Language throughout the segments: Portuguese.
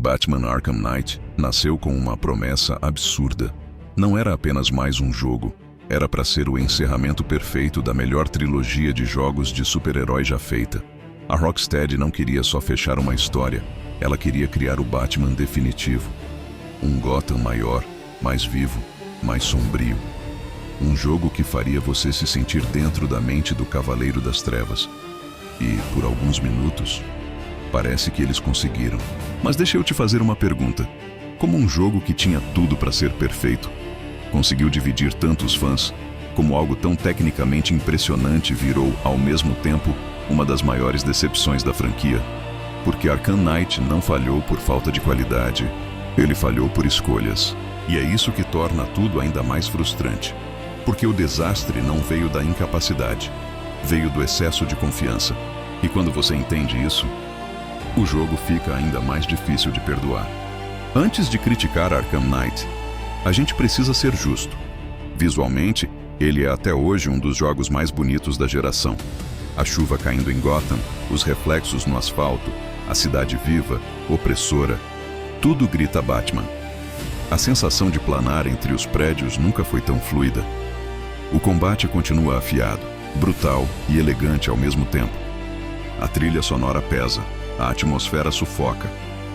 Batman Arkham Knight nasceu com uma promessa absurda. Não era apenas mais um jogo, era para ser o encerramento perfeito da melhor trilogia de jogos de super-herói já feita. A Rocksteady não queria só fechar uma história, ela queria criar o Batman definitivo. Um Gotham maior, mais vivo, mais sombrio. Um jogo que faria você se sentir dentro da mente do Cavaleiro das Trevas. E, por alguns minutos, parece que eles conseguiram. Mas deixa eu te fazer uma pergunta. Como um jogo que tinha tudo para ser perfeito, conseguiu dividir tantos fãs, como algo tão tecnicamente impressionante virou, ao mesmo tempo, uma das maiores decepções da franquia? Porque Arkham Knight não falhou por falta de qualidade, ele falhou por escolhas. E é isso que torna tudo ainda mais frustrante. Porque o desastre não veio da incapacidade, veio do excesso de confiança. E quando você entende isso, o jogo fica ainda mais difícil de perdoar. Antes de criticar Arkham Knight, a gente precisa ser justo. Visualmente, ele é até hoje um dos jogos mais bonitos da geração. A chuva caindo em Gotham, os reflexos no asfalto, a cidade viva, opressora, tudo grita Batman. A sensação de planar entre os prédios nunca foi tão fluida. O combate continua afiado, brutal e elegante ao mesmo tempo. A trilha sonora pesa, a atmosfera sufoca.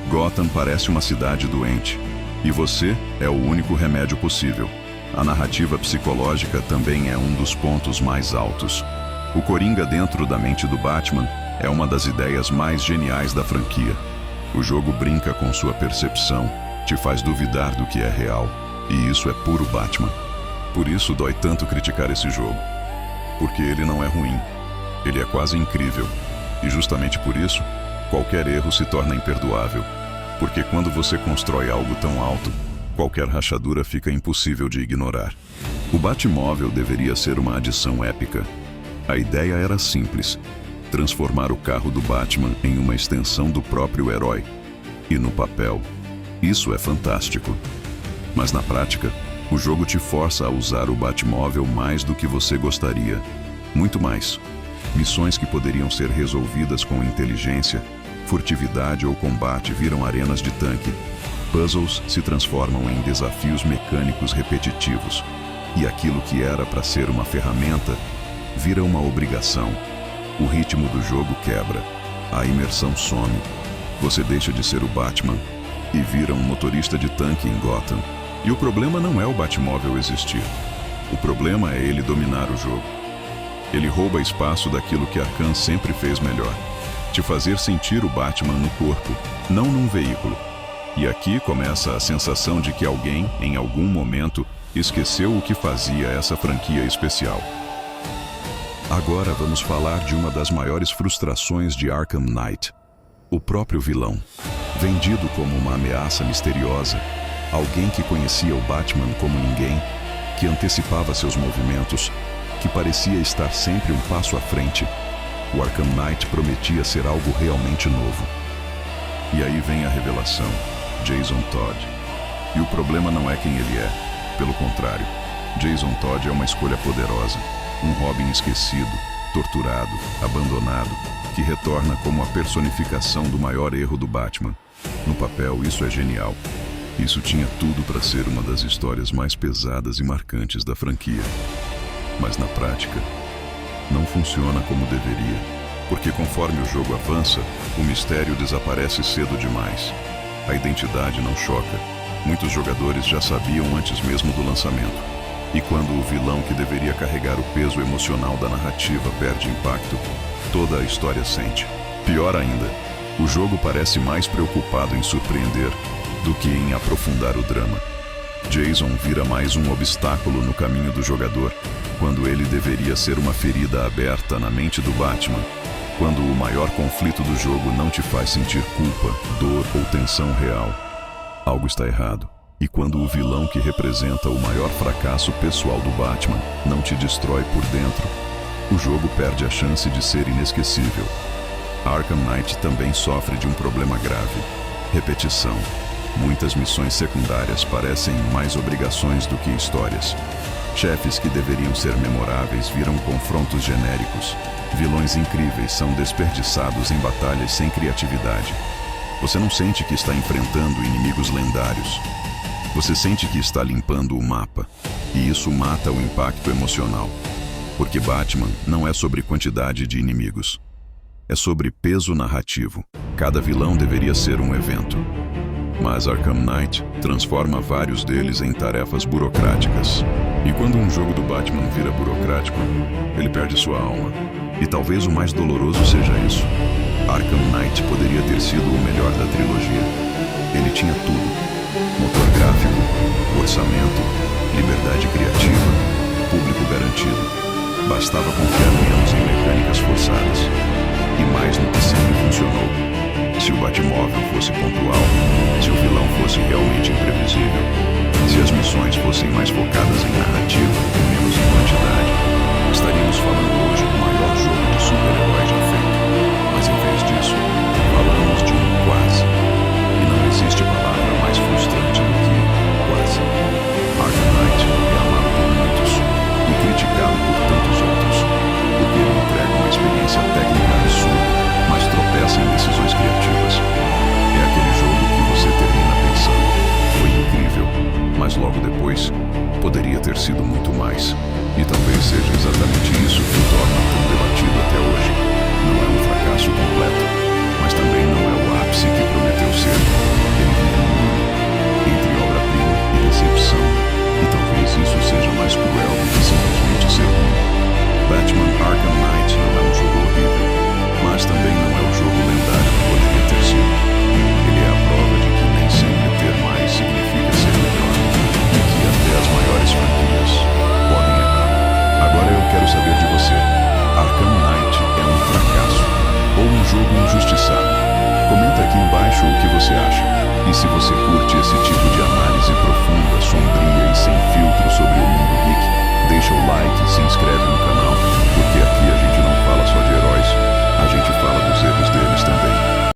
Gotham parece uma cidade doente, e você é o único remédio possível. A narrativa psicológica também é um dos pontos mais altos. O Coringa dentro da mente do Batman é uma das ideias mais geniais da franquia. O jogo brinca com sua percepção, te faz duvidar do que é real, e isso é puro Batman. Por isso dói tanto criticar esse jogo. Porque ele não é ruim, ele é quase incrível. E justamente por isso, qualquer erro se torna imperdoável. Porque quando você constrói algo tão alto, qualquer rachadura fica impossível de ignorar. O Batmóvel deveria ser uma adição épica. A ideia era simples: transformar o carro do Batman em uma extensão do próprio herói. E no papel, isso é fantástico. Mas na prática, o jogo te força a usar o Batmóvel mais do que você gostaria. Muito mais. Missões que poderiam ser resolvidas com inteligência, furtividade ou combate viram arenas de tanque. Puzzles se transformam em desafios mecânicos repetitivos. E aquilo que era para ser uma ferramenta, vira uma obrigação. O ritmo do jogo quebra. A imersão some. Você deixa de ser o Batman e vira um motorista de tanque em Gotham. E o problema não é o Batmóvel existir. O problema é ele dominar o jogo. Ele rouba espaço daquilo que Arkham sempre fez melhor: te fazer sentir o Batman no corpo, não num veículo. E aqui começa a sensação de que alguém, em algum momento, esqueceu o que fazia essa franquia especial. Agora vamos falar de uma das maiores frustrações de Arkham Knight: o próprio vilão. Vendido como uma ameaça misteriosa, alguém que conhecia o Batman como ninguém, que antecipava seus movimentos, que parecia estar sempre um passo à frente, o Arkham Knight prometia ser algo realmente novo. E aí vem a revelação: Jason Todd. E o problema não é quem ele é. Pelo contrário, Jason Todd é uma escolha poderosa. Um Robin esquecido, torturado, abandonado, que retorna como a personificação do maior erro do Batman. No papel, isso é genial. Isso tinha tudo para ser uma das histórias mais pesadas e marcantes da franquia. Mas na prática, não funciona como deveria. Porque conforme o jogo avança, o mistério desaparece cedo demais. A identidade não choca. Muitos jogadores já sabiam antes mesmo do lançamento. E quando o vilão que deveria carregar o peso emocional da narrativa perde impacto, toda a história sente. Pior ainda, o jogo parece mais preocupado em surpreender do que em aprofundar o drama. Jason vira mais um obstáculo no caminho do jogador, quando ele deveria ser uma ferida aberta na mente do Batman, quando o maior conflito do jogo não te faz sentir culpa, dor ou tensão real. Algo está errado. E quando o vilão que representa o maior fracasso pessoal do Batman não te destrói por dentro, o jogo perde a chance de ser inesquecível. Arkham Knight também sofre de um problema grave: repetição. Muitas missões secundárias parecem mais obrigações do que histórias. Chefes que deveriam ser memoráveis viram confrontos genéricos. Vilões incríveis são desperdiçados em batalhas sem criatividade. Você não sente que está enfrentando inimigos lendários. Você sente que está limpando o mapa. E isso mata o impacto emocional. Porque Batman não é sobre quantidade de inimigos. É sobre peso narrativo. Cada vilão deveria ser um evento. Mas Arkham Knight transforma vários deles em tarefas burocráticas. E quando um jogo do Batman vira burocrático, ele perde sua alma. E talvez o mais doloroso seja isso. Arkham Knight poderia ter sido o melhor da trilogia. Ele tinha tudo: motor gráfico, orçamento, liberdade criativa, público garantido. Bastava confiar menos em mecânicas forçadas. E mais no que sempre funcionou. Se o Batmóvel fosse pontual, se o vilão fosse realmente imprevisível, se as missões fossem mais focadas em narrativa e menos em quantidade, estaríamos falando hoje do maior jogo de super-herói já feito. Mas em vez disso, falamos de um quase. E não existe palavra mais frustrante do que quase. Arkham Knight é amado por muitos e criticado por tantos outros, porque ele entrega uma experiência técnica absurda, mas tropeça em decisões criativas. É aquele jogo que você termina pensando: foi incrível, mas logo depois, poderia ter sido muito mais. E talvez seja exatamente isso que o torna tão debatido até hoje. Não é um fracasso completo, mas também não é o ápice que prometeu ser. Ele vive no mundo, entre obra-prima e decepção. E talvez isso seja mais cruel do que simplesmente ser ruim. Batman Arkham Knight não é um jogo horrível, mas também não é o jogo lendário que poderia ter sido. Ele é a prova de que nem sempre ter mais significa ser melhor, e que até as maiores franquias podem errar. Agora eu quero saber de você: Arkham Knight é um fracasso ou um jogo injustiçado? Comenta aqui embaixo o que você acha. E se você